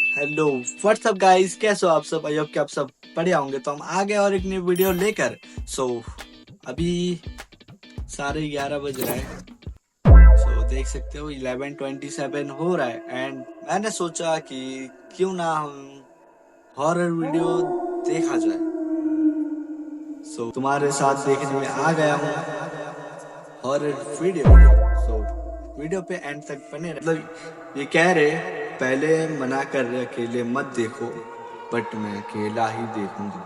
Hello what's up guys, कैसे हो आप सब? आई होप कि आप सब बढ़िया होंगे। तो हम आ गए और एक नई वीडियो लेकर। अभी साढ़े 11 बज रहे हैं। देख सकते हो 11:27 हो रहा है एंड मैंने सोचा कि क्यों ना हम हॉरर वीडियो देखा जाए। तुम्हारे साथ देखने में आ गया हूँ हॉरर वीडियो। वीडियो पे एंड तक बने रहे। मतलब ये कह रहे पहले मना कर रहे अकेले मत देखो, बट मैं अकेला ही देखूंगा।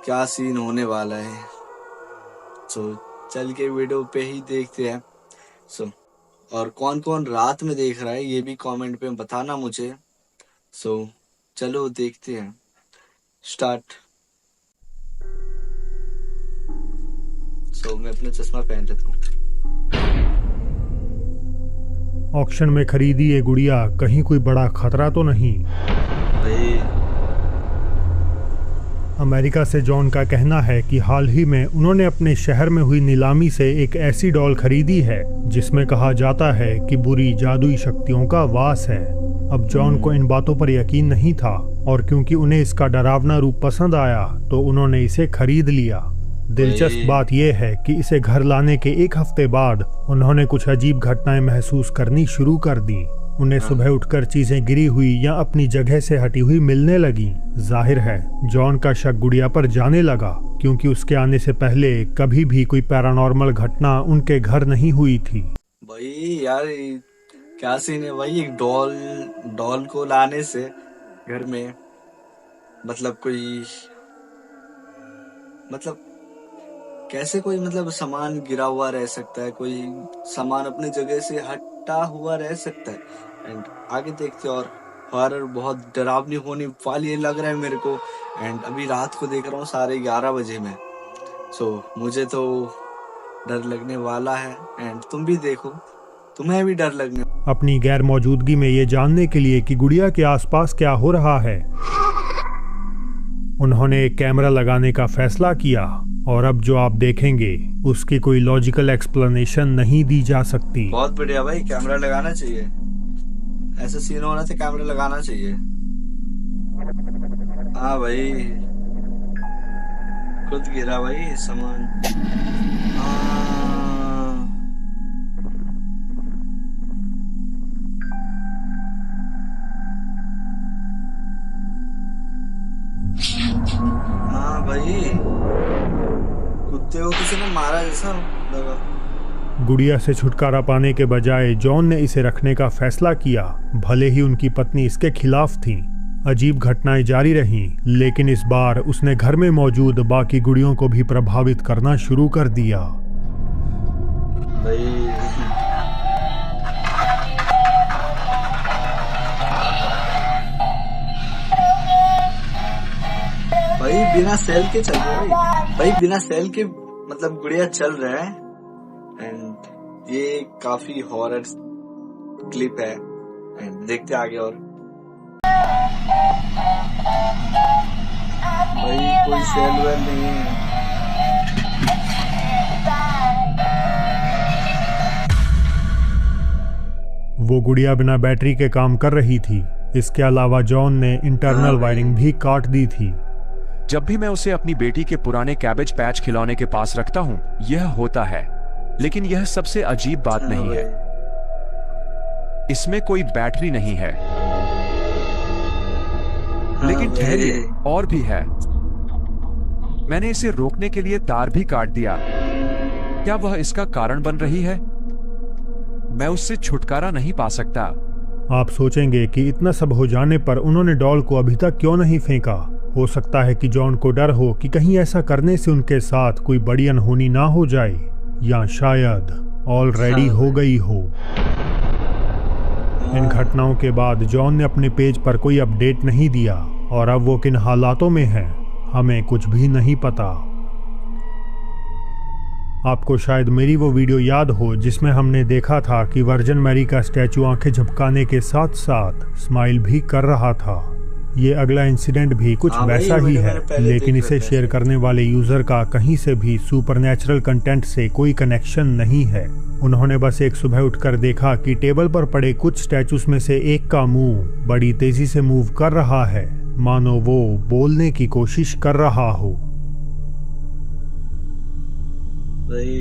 क्या सीन होने वाला है। चल के वीडियो पे ही देखते हैं। और कौन कौन रात में देख रहा है ये भी कमेंट पे बताना मुझे। चलो देखते हैं। स्टार्ट। मैं अपना चश्मा पहन लेता हूँ। ऑक्शन में खरीदी ये गुड़िया कहीं कोई बड़ा खतरा तो नहीं? भाई अमेरिका से जॉन का कहना है कि हाल ही में उन्होंने अपने शहर में हुई नीलामी से एक ऐसी डॉल खरीदी है जिसमें कहा जाता है कि बुरी जादुई शक्तियों का वास है। अब जॉन को इन बातों पर यकीन नहीं था और क्योंकि उन्हें इसका डरावना रूप पसंद आया तो उन्होंने इसे खरीद लिया। दिलचस्प बात यह है कि इसे घर लाने के एक हफ्ते बाद उन्होंने कुछ अजीब घटनाएं महसूस करनी शुरू कर दी। उन्हें सुबह उठकर चीजें गिरी हुई या अपनी जगह से हटी हुई मिलने लगी। जाहिर है जॉन का शक गुड़िया पर जाने लगा क्योंकि उसके आने से पहले कभी भी कोई पैरानॉर्मल घटना उनके घर नहीं हुई थी। भाई यार क्या सीन है भाई, एक डॉल को लाने से घर में मतलब कैसे कोई सामान गिरा हुआ रह सकता है, कोई सामान अपनी जगह से हटा हुआ रह सकता है। एंड आगे देखते और हॉरर बहुत डरावनी होने वाली लग रहा है मेरे को। एंड अभी रात को देख रहा हूँ 11:30 बजे में। मुझे तो डर लगने वाला है एंड तुम भी देखो, तुम्हें भी डर लगने। अपनी गैर मौजूदगी में ये जानने के लिए कि गुड़िया के आसपास क्या हो रहा है, उन्होंने एक कैमरा लगाने का फैसला किया और अब जो आप देखेंगे उसकी कोई लॉजिकल एक्सप्लेनेशन नहीं दी जा सकती। बहुत बढ़िया भाई, कैमरा लगाना चाहिए। ऐसा सीन होना तो कैमरा लगाना चाहिए। हाँ भाई, खुद गिरा भाई सामान। हाँ भाई, कुत्ते को किसी ने मारा जैसा लगा। गुड़िया से छुटकारा पाने के बजाय जॉन ने इसे रखने का फैसला किया, भले ही उनकी पत्नी इसके खिलाफ थी। अजीब घटनाएं जारी रहीं, लेकिन इस बार उसने घर में मौजूद बाकी गुड़ियों को भी प्रभावित करना शुरू कर दिया। भाई बिना सेल के चल रहे भाई बिना सेल के गुड़िया चल रहा है। एंड ये काफी हॉरर क्लिप है एंड देखते आगे। और भाई कोई सेल वेल नहीं है। वो गुड़िया बिना बैटरी के काम कर रही थी। इसके अलावा जॉन ने इंटरनल वायरिंग भी काट दी थी। जब भी मैं उसे अपनी बेटी के पुराने कैबेज पैच खिलौने के पास रखता हूँ यह होता है, लेकिन यह सबसे अजीब बात नहीं है। इसमें कोई बैटरी नहीं है। लेकिन ठहरिए, और भी है। मैंने इसे रोकने के लिए तार भी काट दिया। क्या वह इसका कारण बन रही है? मैं उससे छुटकारा नहीं पा सकता। आप सोचेंगे कि इतना सब हो जाने पर उन्होंने डॉल को अभी तक क्यों नहीं फेंका। हो सकता है कि जॉन को डर हो कि कहीं ऐसा करने से उनके साथ कोई बड़ी अनहोनी ना हो जाए, या शायद ऑलरेडी हो गई हो। इन घटनाओं के बाद जॉन ने अपने पेज पर कोई अपडेट नहीं दिया और अब वो किन हालातों में है हमें कुछ भी नहीं पता। आपको शायद मेरी वो वीडियो याद हो जिसमें हमने देखा था कि वर्जिन मैरी का स्टैचू आंखें झपकाने के साथ साथ स्माइल भी कर रहा था। ये अगला इंसिडेंट भी कुछ हाँ वैसा भाई, ही मैंने है, पहले लेकिन देख इसे रखा है शेयर इसे। करने वाले यूजर का कहीं से भी सुपरनैचुरल कंटेंट से कोई कनेक्शन नहीं है। उन्होंने बस एक सुबह उठकर देखा कि टेबल पर पड़े कुछ स्टैचूज में से एक का मुंह बड़ी तेजी से मूव कर रहा है, मानो वो बोलने की कोशिश कर रहा हो। भाई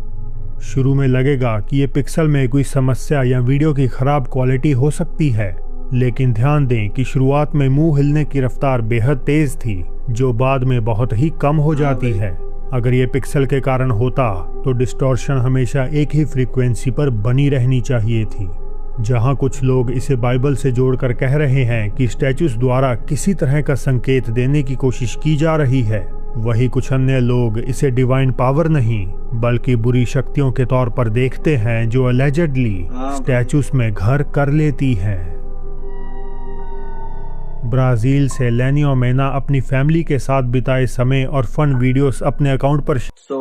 शुरू में लगेगा कि ये पिक्सल में कोई समस्या या वीडियो की खराब क्वालिटी हो सकती है, लेकिन ध्यान दें कि शुरुआत में मुंह हिलने की रफ्तार बेहद तेज थी, जो बाद में बहुत ही कम हो जाती है। अगर ये पिक्सल के कारण होता तो डिस्टॉर्शन हमेशा एक ही फ्रीक्वेंसी पर बनी रहनी चाहिए थी। जहां कुछ लोग इसे बाइबल से जोड़कर कह रहे हैं कि स्टैचूज द्वारा किसी तरह का संकेत देने की कोशिश की जा रही है, वही कुछ अन्य लोग इसे डिवाइन पावर नहीं बल्कि बुरी शक्तियों के तौर पर देखते हैं, जो अलेजेडली स्टैचूज में घर कर लेती हैं। ब्राजील से लेनी ओमेना अपनी फैमिली के साथ बिताए समय और फन वीडियोस अपने अकाउंट पर तो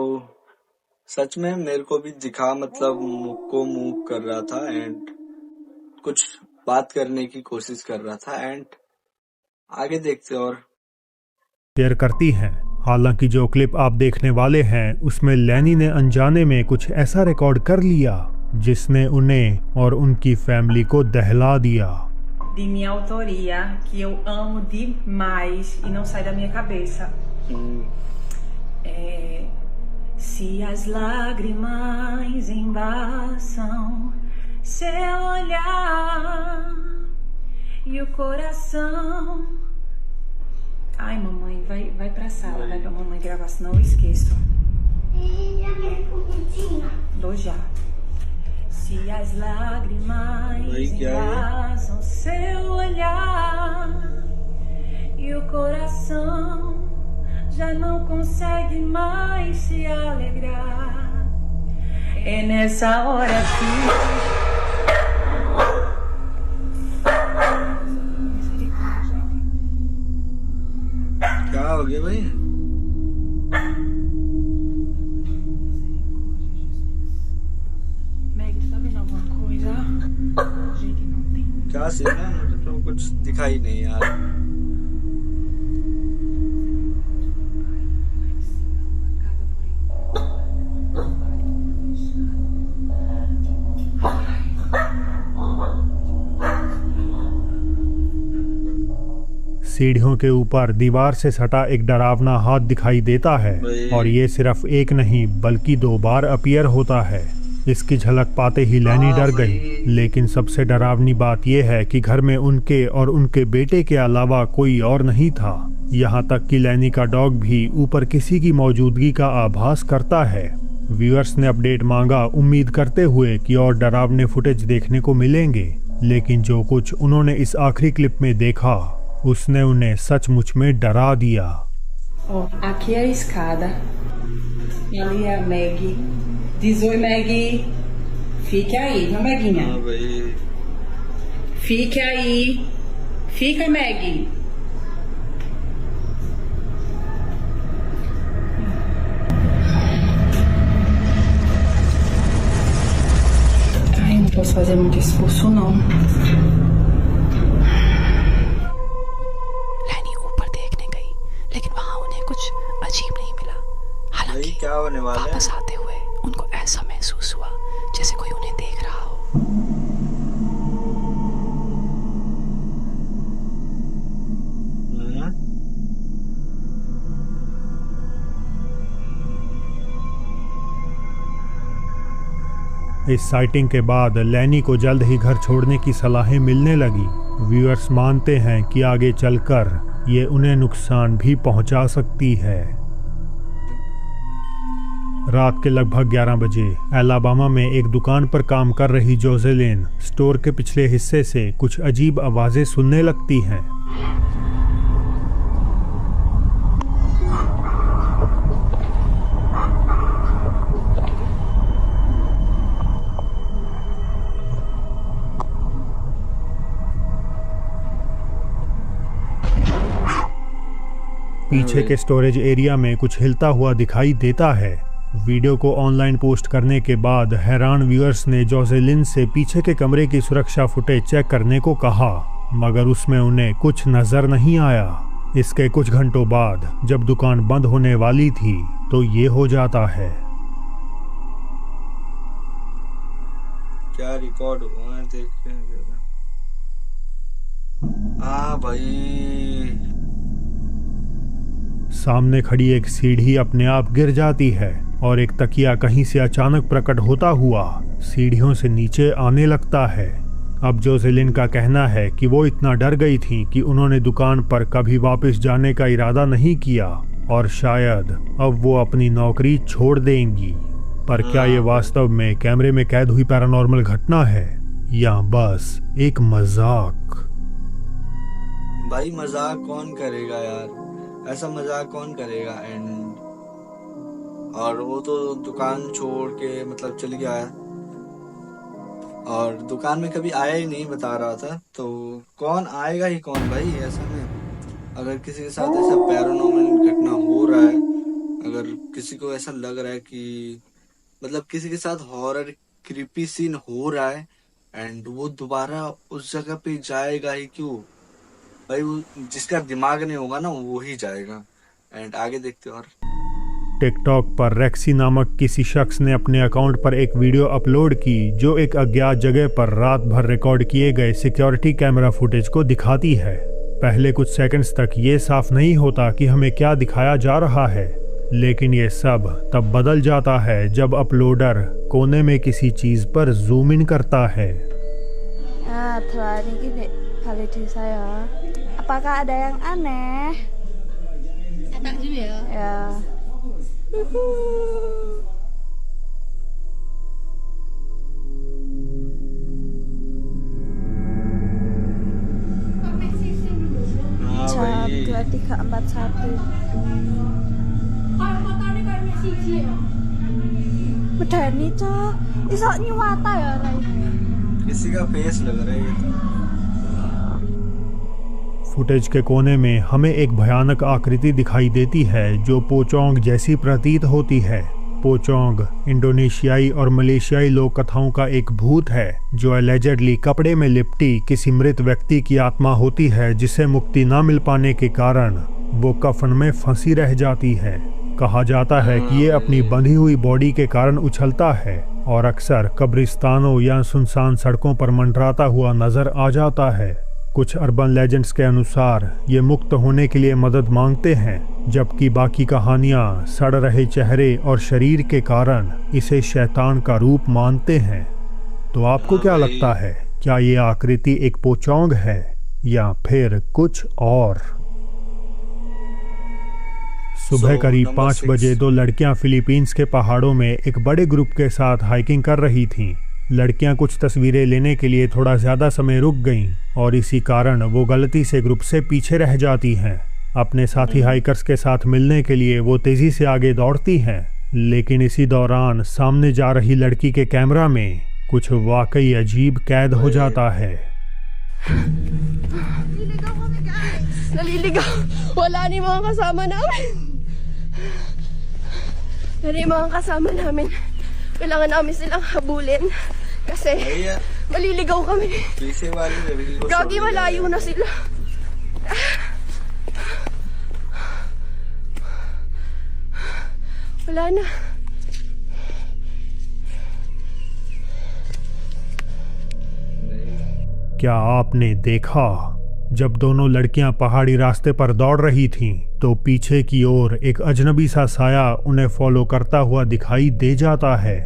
सच में मेरे को भी दिखा, मतलब मुख को मूव कर रहा था एंड कुछ बात करने की कोशिश कर रहा था एंड आगे देखते और शेयर करती हैं। हालांकि जो क्लिप आप देखने वाले हैं उसमें लेनी ने अनजाने में कुछ ऐसा रिकॉर्ड कर लिया जिसने उन्हें और उनकी फैमिली को दहला दिया। De minha autoria, que eu amo demais e não sai da minha cabeça. Se as lágrimas embaçam seu olhar e o coração. Ai, mamãe, vai pra sala, vai pra mamãe gravar, senão eu esqueço. E a minha comidinha? Dou já. Se as lágrimas embaçam seu olhar e o coração já não consegue mais se alegrar, é nessa hora que क्या हो गया भाई? Meg, tu tá vendo alguma coisa? Gente, não tem. क्या scene है? मुझे तो कुछ दिखाई नहीं यार। सीढ़ियों के ऊपर दीवार से सटा एक डरावना हाथ दिखाई देता है और ये सिर्फ एक नहीं बल्कि 2 बार अपीयर होता है। इसकी झलक पाते ही लेनी डर गई, लेकिन सबसे डरावनी बात यह है कि घर में उनके और उनके बेटे के अलावा कोई और नहीं था। यहाँ तक कि लेनी का डॉग भी ऊपर किसी की मौजूदगी का आभास करता है। व्यूअर्स ने अपडेट मांगा, उम्मीद करते हुए कि और डरावने फुटेज देखने को मिलेंगे, लेकिन जो कुछ उन्होंने इस आखिरी क्लिप में देखा उसने उन्हें सचमुच में डरा दिया। Ó, aqui é a escada. E ali é a Meg. Diz oi, Meg. Fique aí, viu, Meguinha? हाँ भाई, Fique aí. Fica, Meg. Ai, não posso fazer muito esforço, não. लैनी ऊपर देखने गई, लेकिन वहां उन्हें कुछ अजीब नहीं मिला। भाई हालांकि क्या होने वाला है? वापस आते हुए उनको ऐसा महसूस हुआ जैसे कोई उन्हें देख रहा हो। हम्म, इस साइटिंग के बाद लैनी को जल्द ही घर छोड़ने की सलाहें मिलने लगी। व्यूअर्स मानते हैं कि आगे चलकर ये उन्हें नुकसान भी पहुंचा सकती है। रात के लगभग 11 बजे अलाबामा में एक दुकान पर काम कर रही जोसेलिन स्टोर के पिछले हिस्से से कुछ अजीब आवाजें सुनने लगती हैं। पीछे के स्टोरेज एरिया में कुछ हिलता हुआ दिखाई देता है। वीडियो को ऑनलाइन पोस्ट करने के बाद हैरान व्यूअर्स ने जोसेलिन से पीछे के कमरे की सुरक्षा फुटेज चेक करने को कहा। मगर उसमें उन्हें कुछ नजर नहीं आया। इसके कुछ घंटों बाद जब दुकान बंद होने वाली थी तो ये हो जाता है। क्या रिकॉर्ड हुआ है देखते हैं जरा। हाँ भाई, सामने खड़ी एक सीढ़ी अपने आप गिर जाती है और एक तकिया कहीं से अचानक प्रकट होता हुआ सीढ़ियों से नीचे आने लगता है। अब जोसेलिन का कहना है कि वो इतना डर गई थी कि उन्होंने दुकान पर कभी वापस जाने का इरादा नहीं किया और शायद अब वो अपनी नौकरी छोड़ देंगी। पर क्या ये वास्तव में कैमरे में कैद हुई पैरानॉर्मल घटना है या बस एक मजाक? भाई मजाक कौन करेगा यार, ऐसा मजाक कौन करेगा। एंड और वो तो दुकान छोड़ के मतलब चल गया है और दुकान में कभी आया ही नहीं बता रहा था, तो कौन आएगा ही कौन भाई ऐसा में। अगर किसी के साथ ऐसा पैरानॉर्मल घटना हो रहा है, अगर किसी को ऐसा लग रहा है कि मतलब किसी के साथ हॉरर क्रीपी सीन हो रहा है एंड वो दोबारा उस जगह पे जाएगा ही क्यों भाई। वो जिसका दिमाग नहीं होगा ना वो ही जाएगा। एंड आगे देखते और टिकटॉक पर रेक्सी नामक किसी शख्स ने अपने अकाउंट पर एक वीडियो अपलोड की जो एक अज्ञात जगह पर रात भर रिकॉर्ड किए गए सिक्योरिटी कैमरा फुटेज को दिखाती है। पहले कुछ सेकंड्स तक ये साफ नहीं होता कि हमें क्या दिखाया जा रहा है, लेकिन ये सब तब बदल जाता है जब अपलोडर कोने में किसी चीज पर जूम इन करता है। Telah ini gini kali di saya. Apakah ada yang aneh? Takjub ya. Ya. हाँ Jam भाई 23.41. Kalau motornya kayak Messi ya. Medeni cok. Iso nyuwata ya Rai. किसी का फेस लग रहा है ये तो। फुटेज के कोने में हमें एक भयानक आकृति दिखाई देती है जो पोचोंग जैसी प्रतीत होती है। पोचोंग इंडोनेशियाई और मलेशियाई लोक कथाओं का एक भूत है जो एलिजेडली कपड़े में लिपटी किसी मृत व्यक्ति की आत्मा होती है जिसे मुक्ति न मिल पाने के कारण वो कफन में फंसी रह जाती है। कहा जाता है कि ये अपनी बंधी हुई बॉडी के कारण उछलता है और अक्सर कब्रिस्तानों या सुनसान सड़कों पर मंडराता हुआ नजर आ जाता है। कुछ अर्बन लेजेंड्स के अनुसार ये मुक्त होने के लिए मदद मांगते हैं, जबकि बाकी कहानियाँ सड़ रहे चेहरे और शरीर के कारण इसे शैतान का रूप मानते हैं। तो आपको क्या लगता है, क्या ये आकृति एक पोचोंग है या फिर कुछ और? सुबह करीब 5 बजे 2 लड़कियां फिलीपींस के पहाड़ों में एक बड़े ग्रुप के साथ हाइकिंग कर रही थीं। लड़कियां कुछ तस्वीरें लेने के लिए थोड़ा ज़्यादा समय रुक गईं और इसी कारण वो गलती से ग्रुप से पीछे रह जाती हैं। अपने साथी हाइकर्स के साथ मिलने के लिए वो तेज़ी से आगे दौड़ती हैं, लेकिन इसी दौरान सामने जा रही लड़की के कैमरा में कुछ वाकई अजीब कैद हो जाता है। Naliligaw. Wala ni mga kasama namin. Dari mga kasama namin. Kailangan namin silang habulin. Kasi भैया maliligaw kami. पीछे वाली लड़की को Gagi, malayo na sila. Wala na. क्या आपने देखा? जब दोनों लड़कियां पहाड़ी रास्ते पर दौड़ रही थीं, तो पीछे की ओर एक अजनबी सा साया उन्हें फॉलो करता हुआ दिखाई दे जाता है।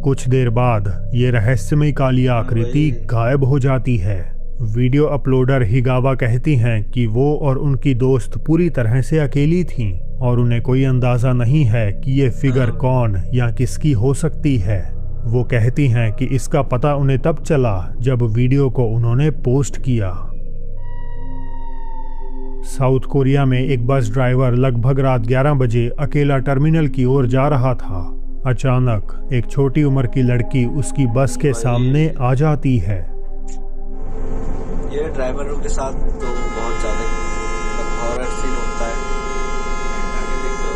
कुछ देर बाद ये रहस्यमय काली आकृति गायब हो जाती है। वीडियो अपलोडर हिगावा कहती हैं कि वो और उनकी दोस्त पूरी तरह से अकेली थीं और उन्हें कोई अंदाजा नहीं है कि ये फिगर कौन या किसकी हो सकती है। वो कहती हैं कि इसका पता उन्हें तब चला जब वीडियो को उन्होंने पोस्ट किया। साउथ कोरिया में एक बस ड्राइवर लगभग रात 11 बजे अकेला टर्मिनल की ओर जा रहा था। अचानक एक छोटी उम्र की लड़की उसकी बस के सामने आ जाती है। ये ड्राइवरों के साथ तो बहुत ज्यादा हॉरर सीन होता है। आगे देखो।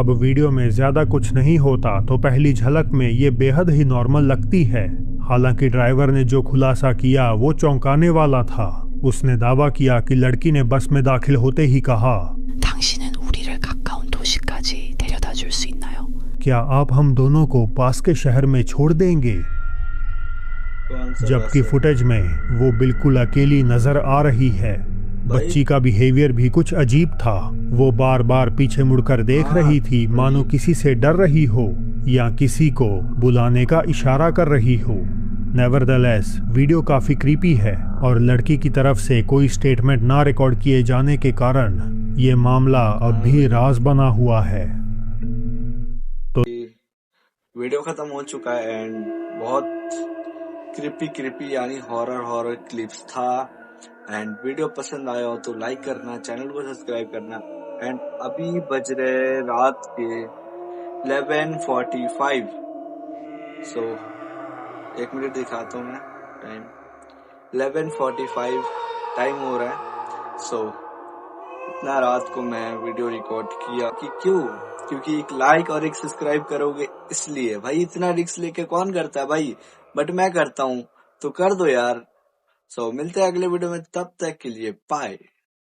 अब वीडियो में ज्यादा कुछ नहीं होता तो पहली झलक में ये बेहद ही नॉर्मल लगती है। हालांकि ड्राइवर ने जो खुलासा किया वो चौंकाने वाला था। उसने दावा किया कि लड़की ने बस में दाखिल होते ही कहा, 당신은 우리를 가까운 도시까지 데려다 줄 수 있나요? क्या आप हम दोनों को पास के शहर में छोड़ देंगे? कौन सा जबकि बस है? फुटेज में वो बिल्कुल अकेली नजर आ रही है। बच्ची का बिहेवियर भी कुछ अजीब था। वो बार बार पीछे मुड़कर देख रही थी, मानो किसी से डर रही हो या किसी को बुलाने का इशारा कर रही हो। नेवरदलेस वीडियो काफी क्रीपी है और लड़की की तरफ से कोई स्टेटमेंट ना रिकॉर्ड किए जाने के कारण ये मामला अब भी राज बना हुआ है। वीडियो खत्म हो चुका है एंड बहुत क्रिपी यानी हॉरर क्लिप्स था। एंड वीडियो पसंद आया हो तो लाइक करना, चैनल को सब्सक्राइब करना। एंड अभी बज रहे रात के 11:45। सो एक मिनट दिखाता हूँ मैं टाइम। 11:45 टाइम हो रहा है। सो इतना रात को मैं वीडियो रिकॉर्ड किया कि क्योंकि एक लाइक और एक सब्सक्राइब करोगे इसलिए। भाई इतना रिस्क लेके कौन करता है भाई, बट मैं करता हूँ तो कर दो यार। सो मिलते हैं अगले वीडियो में, तब तक के लिए बाय।